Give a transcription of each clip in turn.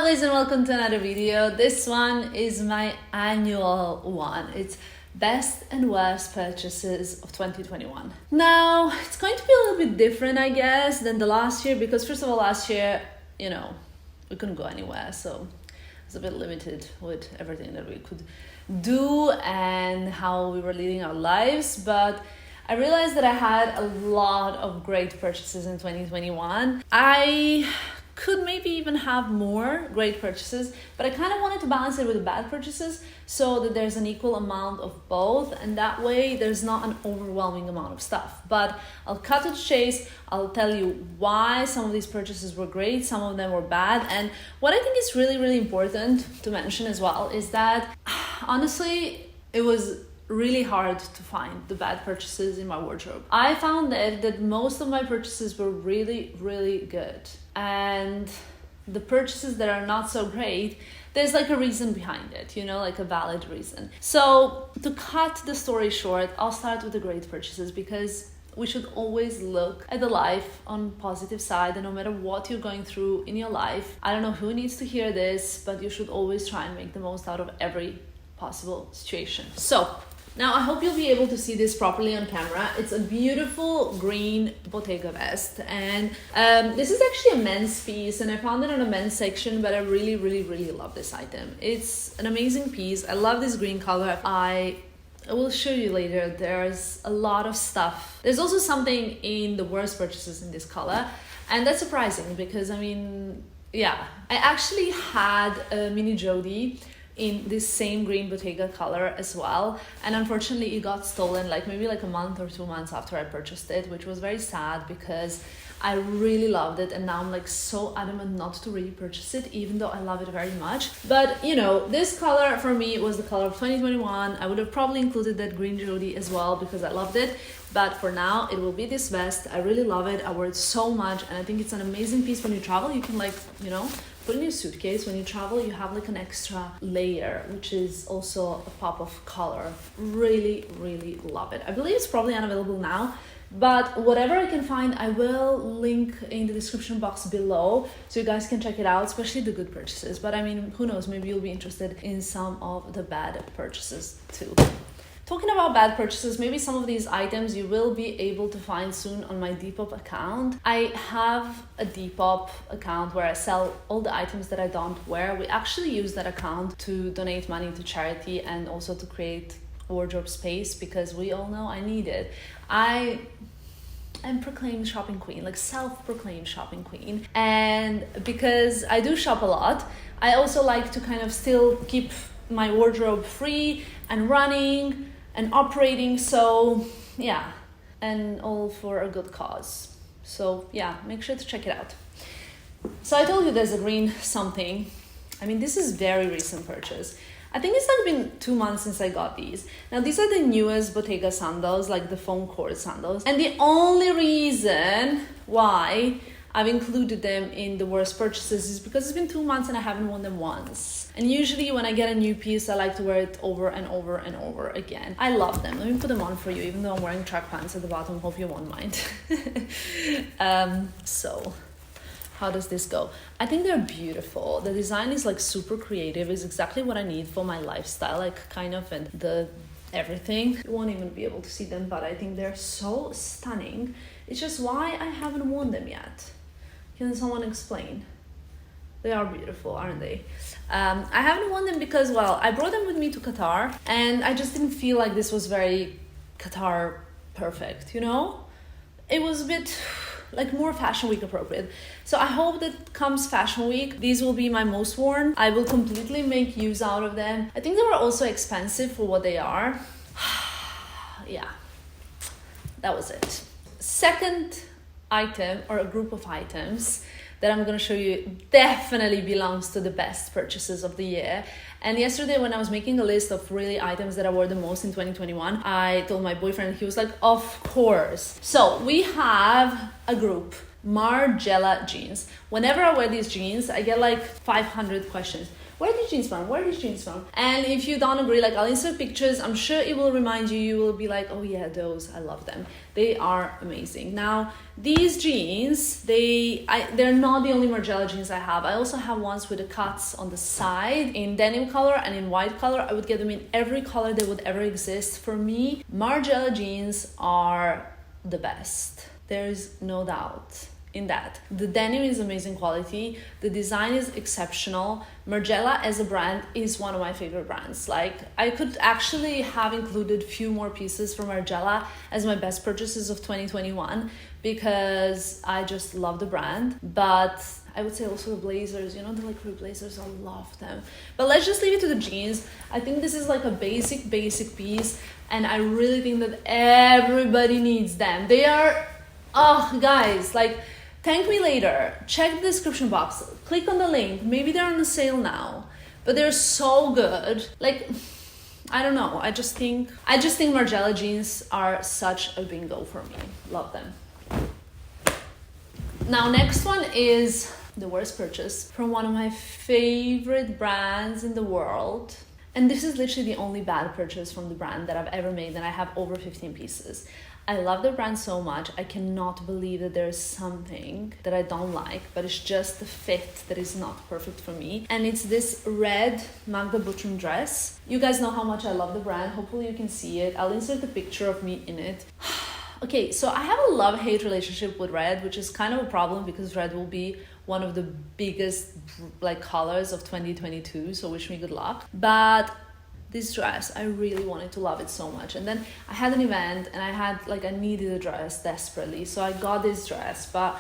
guys, and welcome to another video. This one is my annual one. It's best and worst purchases of 2021. Now, it's going to be a little bit different, I guess, than the last year because first of all, last year, we couldn't go anywhere, so it was a bit limited with everything that we could do and how we were leading our lives. But I realized that I had a lot of great purchases in 2021. I could maybe even have more great purchases, but I kind of wanted to balance it with the bad purchases so that there's an equal amount of both, and that way there's not an overwhelming amount of stuff. But I'll cut to the chase. I'll tell you why some of these purchases were great, some of them were bad, and what I think is really, really important to mention as well is that honestly, it was really hard to find the bad purchases in my wardrobe. I found that most of my purchases were really, really good. And the purchases that are not so great, there's like a reason behind it, like a valid reason. So to cut the story short, I'll start with the great purchases because we should always look at the life on positive side, and no matter what you're going through in your life, I don't know who needs to hear this, but you should always try and make the most out of every possible situation. So now I hope you'll be able to see this properly on camera. It's a beautiful green Bottega vest, and this is actually a men's piece, and I found it on a men's section, but I really, really, really love this item. It's an amazing piece. I love this green color. I will show you later. There's a lot of stuff. There's also something in the worst purchases in this color, and that's surprising because I actually had a mini Jody in this same green Bottega color as well, and unfortunately it got stolen maybe a month or 2 months after I purchased it, which was very sad because I really loved it, and now I'm so adamant not to repurchase it even though I love it very much. But this color for me was the color of 2021. I would have probably included that green Jody as well because I loved it, but for now it will be this vest. I really love it. I wear it so much, and I think it's an amazing piece when you travel. You can put in your suitcase. When you travel, you have an extra layer, which is also a pop of color. Really, really love it. I believe it's probably unavailable now, but whatever I can find, I will link in the description box below so you guys can check it out, especially the good purchases. But who knows, maybe you'll be interested in some of the bad purchases too. Talking about bad purchases, maybe some of these items you will be able to find soon on my Depop account. I have a Depop account where I sell all the items that I don't wear. We actually use that account to donate money to charity and also to create wardrobe space because we all know I need it. I am proclaimed shopping queen, self-proclaimed shopping queen. And because I do shop a lot, I also like to kind of still keep my wardrobe free and running and operating, so yeah, and all for a good cause. So yeah, make sure to check it out. So I told you there's a green something. This is very recent purchase. I think it's been 2 months since I got these. Now these are the newest Bottega sandals, the foam cord sandals, and the only reason why I've included them in the worst purchases is because it's been 2 months and I haven't worn them once. And usually when I get a new piece, I like to wear it over and over and over again. I love them. Let me put them on for you, even though I'm wearing track pants at the bottom. Hope you won't mind. So how does this go? I think they're beautiful. The design is super creative. It's exactly what I need for my lifestyle, and the everything. You won't even be able to see them, but I think they're so stunning. It's just why I haven't worn them yet. Can someone explain? They are beautiful, aren't they? I haven't worn them because, I brought them with me to Qatar, and I just didn't feel like this was very Qatar perfect, It was a bit more Fashion Week appropriate. So I hope that comes Fashion Week, these will be my most worn. I will completely make use out of them. I think they were also expensive for what they are. Yeah, that was it. Second item, or a group of items that I'm going to show you, definitely belongs to the best purchases of the year. And yesterday when I was making a list of really items that I wore the most in 2021, I told my boyfriend, he was like, of course. So we have a group, Margiela jeans. Whenever I wear these jeans, I get 500 questions. where are these jeans from? Where are these jeans from? And if you don't agree, like I'll insert pictures. I'm sure it will remind you. You will be like, oh yeah, those, I love them. They are amazing. Now, these jeans, they're not the only Margiela jeans I have. I also have ones with the cuts on the side in denim color and in white color. I would get them in every color that would ever exist. For me, Margiela jeans are the best. There's no doubt in that. The denim is amazing quality. The design is exceptional. Margiela as a brand is one of my favorite brands. Like, I could actually have included few more pieces from Margiela as my best purchases of 2021 because I just love the brand. But I would say also the blazers, you know, the like blazers, I love them. But let's just leave it to the jeans. I think this is like a basic piece, and I really think that everybody needs them. They are, oh guys, like, thank me later. Check the description box. Click on the link. Maybe they're on the sale now, but they're so good. Like, I don't know. I just think Margiela jeans are such a bingo for me. Love them. Now, next one is the worst purchase from one of my favorite brands in the world. And this is literally the only bad purchase from the brand that I've ever made, and I have over 15 pieces. I love the brand so much. I cannot believe that there's something that I don't like, but it's just the fit that is not perfect for me. And it's this red Magda Butrym dress. You guys know how much I love the brand. Hopefully you can see it. I'll insert a picture of me in it. Okay, so I have a love-hate relationship with red, which is kind of a problem because red will be one of the biggest like colors of 2022, so wish me good luck. But this dress, I really wanted to love it so much. And then I had an event and I needed a dress desperately. So I got this dress, but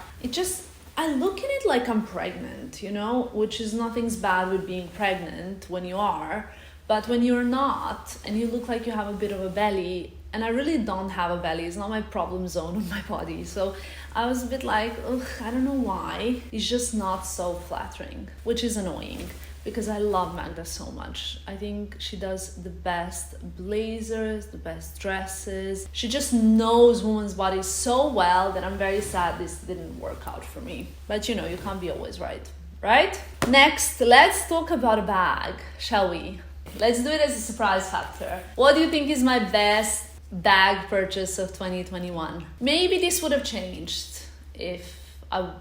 I look in it like I'm pregnant, you know, which is nothing's bad with being pregnant when you are. But when you're not and you look like you have a bit of a belly, and I really don't have a belly, it's not my problem zone of my body. So I was a bit like, ugh, I don't know why. It's just not so flattering, which is annoying because I love Magda so much. I think she does the best blazers, the best dresses. She just knows women's bodies so well that I'm very sad this didn't work out for me. But you know, you can't be always right, right? Next, let's talk about a bag, shall we? Let's do it as a surprise factor. What do you think is my best bag purchase of 2021? Maybe this would have changed if I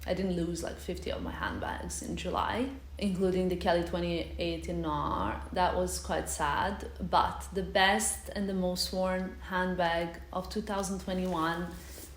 didn't lose like 50 of my handbags in July, including the Kelly 28 in Noir. That was quite sad, but the best and the most worn handbag of 2021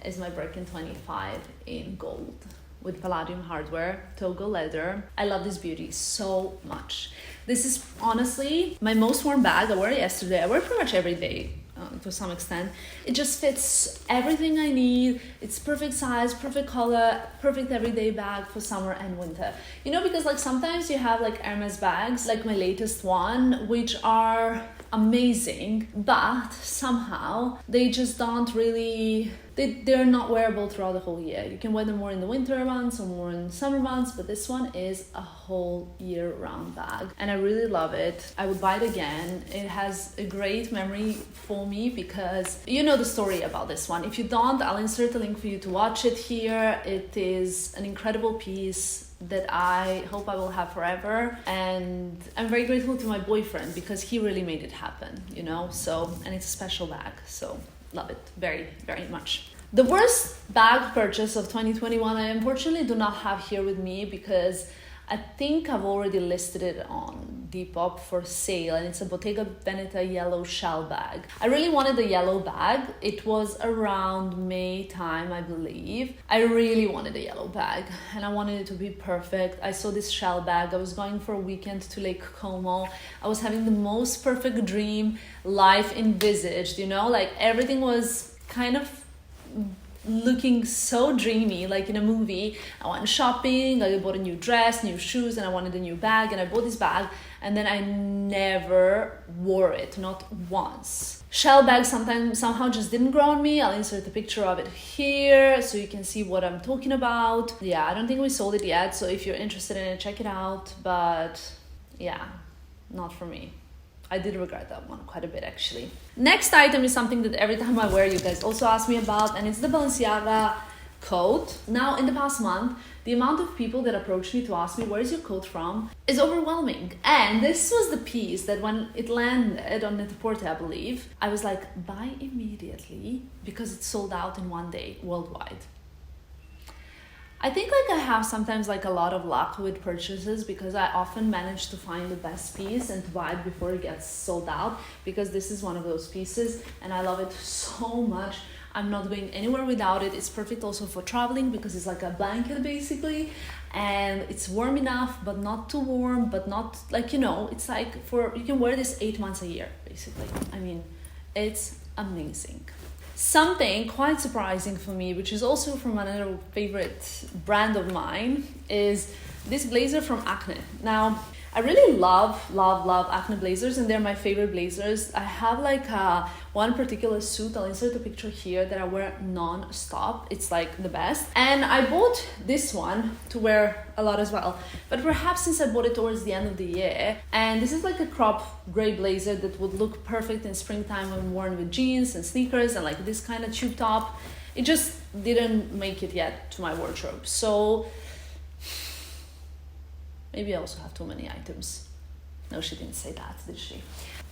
is my Birkin 25 in gold with palladium hardware, Togo leather. I love this beauty so much. This is honestly my most worn bag. I wore it yesterday. I wear it pretty much every day. To some extent, it just fits everything I need. It's perfect size, perfect color, perfect everyday bag for summer and winter. You know, because like sometimes you have like Hermes bags, like my latest one, which are amazing, but somehow they just don't really, they're not wearable throughout the whole year. You can wear them more in the winter months or more in summer months, but this one is a whole year-round bag and I really love it. I would buy it again. It has a great memory for me because you know the story about this one. If you don't, I'll insert a link for you to watch it here. It is an incredible piece that I hope I will have forever, and I'm very grateful to my boyfriend because he really made it happen, you know. So, and it's a special bag, so love it very, very much. The worst bag purchase of 2021 I unfortunately do not have here with me because I think I've already listed it on Depop for sale, and it's a Bottega Veneta yellow shell bag. I really wanted a yellow bag. It was around May time, I believe. I really wanted a yellow bag and I wanted it to be perfect. I saw this shell bag. I was going for a weekend to Lake Como. I was having the most perfect dream life envisaged, you know, like everything was kind of looking so dreamy, like in a movie. I went shopping, I bought a new dress, new shoes, and I wanted a new bag, and I bought this bag, and then I never wore it, not once. Shell bags somehow just didn't grow on me. I'll insert a picture of it here so you can see what I'm talking about. Yeah, I don't think we sold it yet, so if you're interested in it, check it out, but yeah, not for me. I did regret that one quite a bit actually. Next item is something that every time I wear you guys also ask me about, and it's the Balenciaga coat. Now, in the past month, the amount of people that approached me to ask me, where is your coat from, is overwhelming. And this was the piece that when it landed on Net-a-Porter, I believe, I was like, buy immediately, because it's sold out in one day worldwide. I think like I have sometimes like a lot of luck with purchases, because I often manage to find the best piece and to buy it before it gets sold out, because this is one of those pieces and I love it so much. I'm not going anywhere without it. It's perfect also for traveling, because it's like a blanket basically, and it's warm enough but not too warm, but not like, you know, it's like for, you can wear this 8 months a year basically. I mean, it's amazing. Something quite surprising for me, which is also from another favorite brand of mine, is this blazer from Acne. Now, I really love Acne blazers, and they're my favorite blazers. I have like one particular suit, I'll insert a picture here, that I wear non-stop. It's like the best. And I bought this one to wear a lot as well. But perhaps since I bought it towards the end of the year, and this is like a crop gray blazer that would look perfect in springtime when worn with jeans and sneakers and like this kind of tube top. It just didn't make it yet to my wardrobe. So maybe I also have too many items. No, she didn't say that, did she?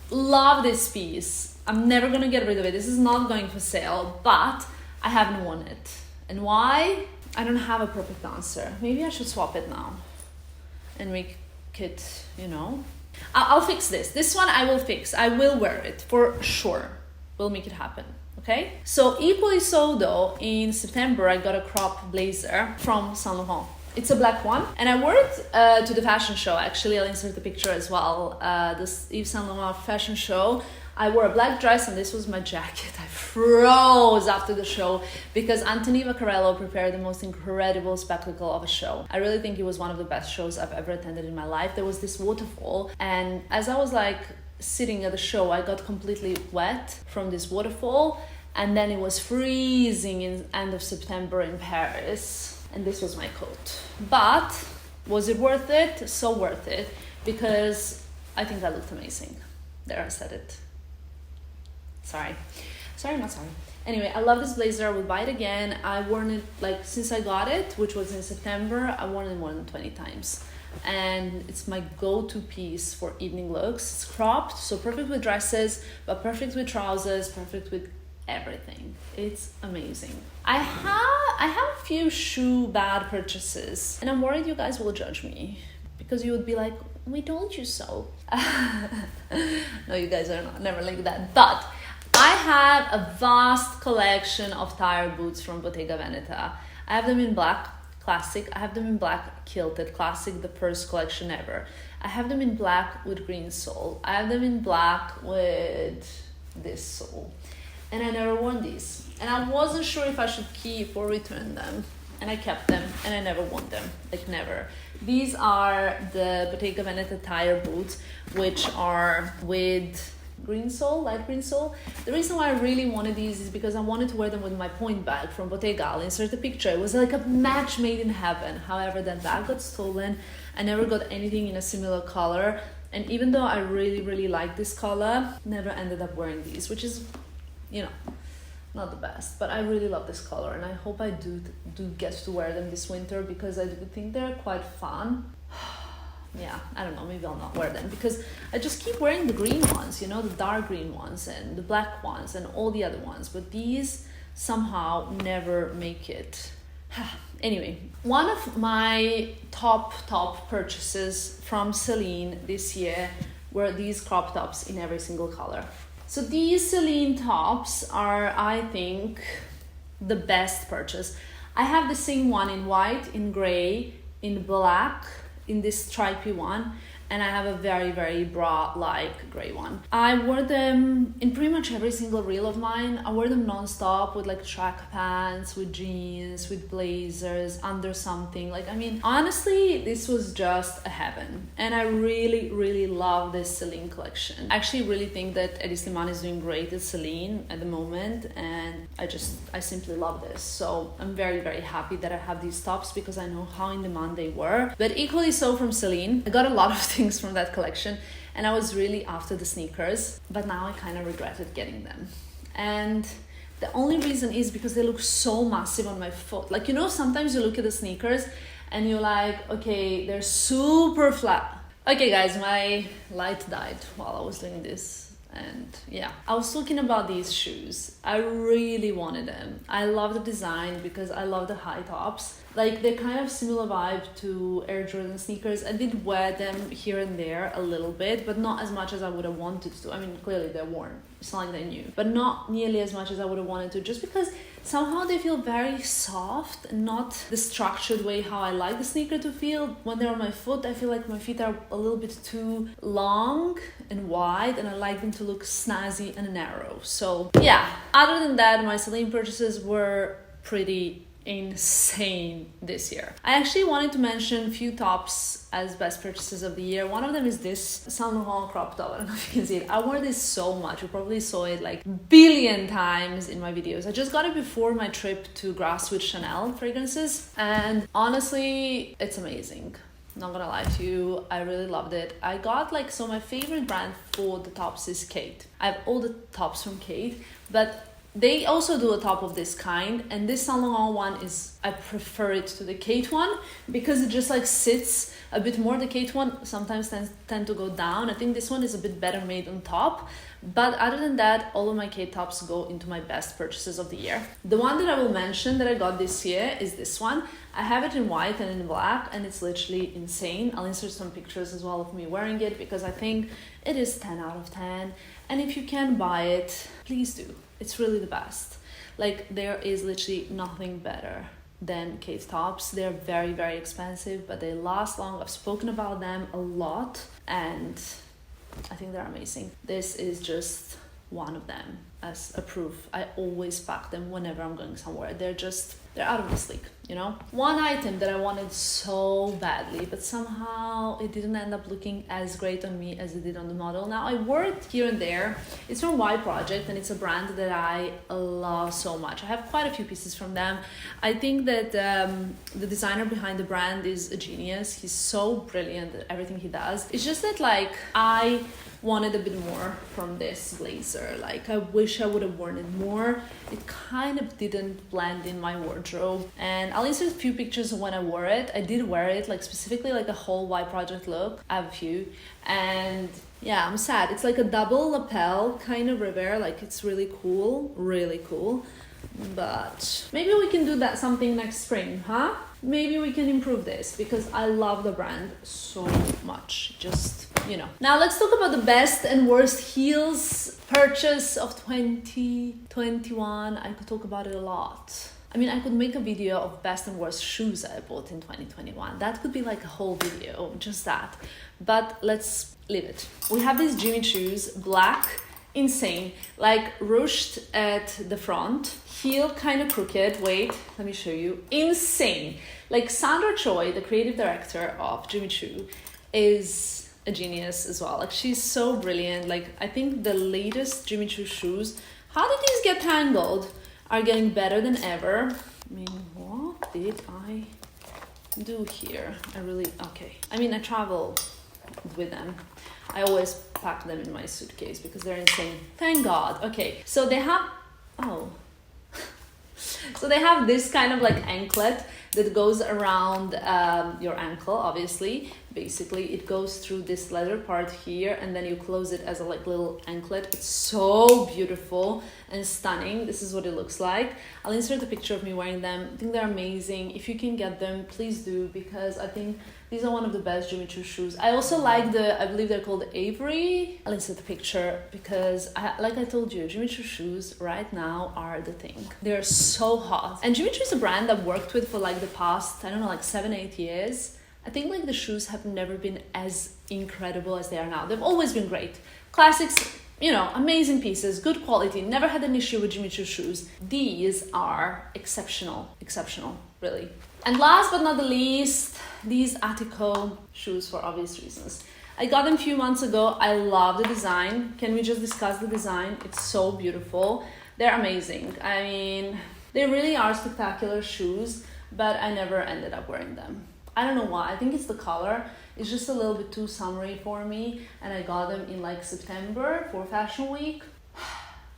Love this piece. I'm never gonna get rid of it. This is not going for sale, but I haven't worn it. And why? I don't have a perfect answer. Maybe I should swap it now and make it, you know. I'll fix this. This one I will fix. I will wear it for sure. We'll make it happen. Okay? So equally so though, in September I got a crop blazer from Saint Laurent. It's a black one, and I wore it to the fashion show. Actually, I'll insert the picture as well. This Yves Saint Laurent fashion show. I wore a black dress, and this was my jacket. I froze after the show because Anthony Vaccarello prepared the most incredible spectacle of a show. I really think it was one of the best shows I've ever attended in my life. There was this waterfall, and as I was like sitting at the show, I got completely wet from this waterfall, and then it was freezing in end of September in Paris. And this was my coat. But was it worth it? So worth it, because I think I looked amazing. There, I said it. Sorry, not sorry. Anyway, I love this blazer. I would buy it again. I've worn it like since I got it, which was in September. I've worn it more than 20 times. And it's my go-to piece for evening looks. It's cropped, so perfect with dresses, but perfect with trousers, perfect with everything. It's amazing. I have a few shoe bad purchases, and I'm worried you guys will judge me, because you would be like, we told you so. No, you guys are not, never like that. But I have a vast collection of tire boots from Bottega Veneta. I have them in black classic. I have them in black kilted classic, the first collection ever. I have them in black with green sole. I have them in black with this sole. And I never worn these. And I wasn't sure if I should keep or return them. And I kept them, and I never worn them, like never. These are the Bottega Veneta tire boots, which are with green sole, light green sole. The reason why I really wanted these is because I wanted to wear them with my point bag from Bottega. I'll insert a picture. It was like a match made in heaven. However, that bag got stolen. I never got anything in a similar color. And even though I really like this color, never ended up wearing these, which is, you know, not the best. But I really love this color, and I hope I do get to wear them this winter, because I do think they're quite fun. Yeah, I don't know, maybe I'll not wear them, because I just keep wearing the green ones, you know, the dark green ones and the black ones and all the other ones, but these somehow never make it. Anyway, one of my top purchases from Celine this year were these crop tops in every single color. So these Celine tops are, I think, the best purchase. I have the same one in white, in gray, in black, in this stripy one, and I have a very bra-like gray one. I wore them in pretty much every single reel of mine. I wore them non-stop with like track pants, with jeans, with blazers, under something. Like, I mean, honestly, this was just a heaven. And I really love this Celine collection. I actually really think that Eddie Slimane is doing great at Celine at the moment, and I simply love this. So I'm very happy that I have these tops, because I know how in demand they were. But equally so from Celine, I got a lot of things from that collection, and I was really after the sneakers, but now I kind of regretted getting them. And The only reason is because they look so massive on my foot. Like, you know, sometimes you look at the sneakers and you're like, okay, they're super flat. Okay guys, my light died while I was doing this. And yeah, I was talking about these shoes. I really wanted them. I love the design because I love the high tops. Like, they're kind of similar vibe to Air Jordan sneakers. I did wear them here and there a little bit, but not as much as I would have wanted to. I mean, clearly they're worn. It's not like they're new, but not nearly as much as I would have wanted to, just because somehow they feel very soft and not the structured way how I like the sneaker to feel. When they're on my foot, I feel like my feet are a little bit too long and wide, and I like them to look snazzy and narrow. So yeah, other than that, my Celine purchases were pretty insane this year. I actually wanted to mention a few tops as best purchases of the year. One of them is this Saint Laurent crop top. I don't know if you can see it. I wore this so much. You probably saw it like billion times in my videos. I just got it before my trip to Grass with Chanel fragrances, and honestly, it's amazing. Not gonna lie to you, I really loved it. I got like, so my favorite brand for the tops is Kate. I have all the tops from Kate, but they also do a top of this kind, and this Saint Laurent one is, I prefer it to the Kate one because it just like sits a bit more. The Kate one sometimes tend to go down. I think this one is a bit better made on top, but other than that, all of my Kate tops go into my best purchases of the year. The one that I will mention that I got this year is this one. I have it in white and in black, and it's literally insane. I'll insert some pictures as well of me wearing it because I think it is 10 out of 10, and if you can buy it, please do. It's really the best. Like, there is literally nothing better than Kate tops. They're very, very expensive, but they last long. I've spoken about them a lot, and I think they're amazing. This is just one of them as a proof. I always pack them whenever I'm going somewhere. They're out of this league, you know? One item that I wanted so badly, but somehow it didn't end up looking as great on me as it did on the model. Now, I wore it here and there. It's from Y Project, and it's a brand that I love so much. I have quite a few pieces from them. I think that the designer behind the brand is a genius. He's so brilliant at everything he does. It's just that, like, I wanted a bit more from this blazer. Like, I wish I would have worn it more. It kind of didn't blend in my wardrobe, and I'll insert a few pictures of when I wore it. I did wear it, like, specifically like a whole Y Project look. I have a few, and yeah, I'm sad. It's like a double lapel kind of river. Like, it's really cool, but maybe we can do that something next spring, huh? Maybe we can improve this because I love the brand so much. Just, you know. Now let's talk about the best and worst heels purchase of 2021. I could talk about it a lot. I mean, I could make a video of best and worst shoes I bought in 2021. That could be like a whole video, just that. But let's leave it. We have these Jimmy Choos, black, insane, like ruched at the front, heel kind of crooked. Wait, let me show you. Insane. Like, Sandra Choi, the creative director of Jimmy Choo, is a genius as well. Like, she's so brilliant. Like, I think the latest Jimmy Choo shoes, how did these get tangled, are getting better than ever. I mean, what did I do here? I mean, I travel with them. I always pack them in my suitcase because they're insane. Thank God. Okay, so they have, so they have this kind of like anklet that goes around your ankle, obviously. Basically, it goes through this leather part here, and then you close it as a like little anklet. It's so beautiful and stunning. This is what it looks like. I'll insert a picture of me wearing them. I think they're amazing. If you can get them, please do, because I think these are one of the best Jimmy Choo shoes. I also like I believe they're called Avery. I'll insert the picture because, like I told you, Jimmy Choo shoes right now are the thing. They're so hot. And Jimmy Choo is a brand I've worked with for like the past, I don't know, like 7-8 years. I think like the shoes have never been as incredible as they are now. They've always been great. Classics, you know, amazing pieces, good quality. Never had an issue with Jimmy Choo shoes. These are exceptional, really. And last but not the least, these Attico shoes for obvious reasons. I got them a few months ago. I love the design. Can we just discuss the design? It's so beautiful. They're amazing. I mean, they really are spectacular shoes, but I never ended up wearing them. I don't know why. I think it's the color. It's just a little bit too summery for me, and I got them in like September for Fashion Week.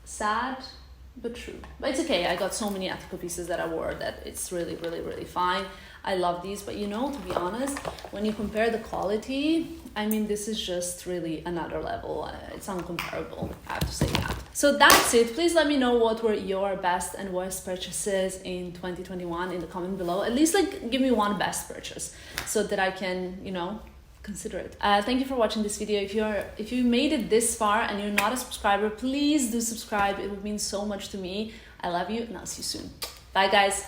Sad, but true. But it's okay. I got so many ethical pieces that I wore that it's really, really, really fine. I love these, but you know, to be honest, when you compare the quality, I mean, this is just really another level. It's uncomparable, I have to say that. So that's it. Please let me know what were your best and worst purchases in 2021 in the comment below. At least like give me one best purchase so that I can, you know, consider it. Thank you for watching this video. If you made it this far and you're not a subscriber, please do subscribe. It would mean so much to me. I love you and I'll see you soon. Bye guys.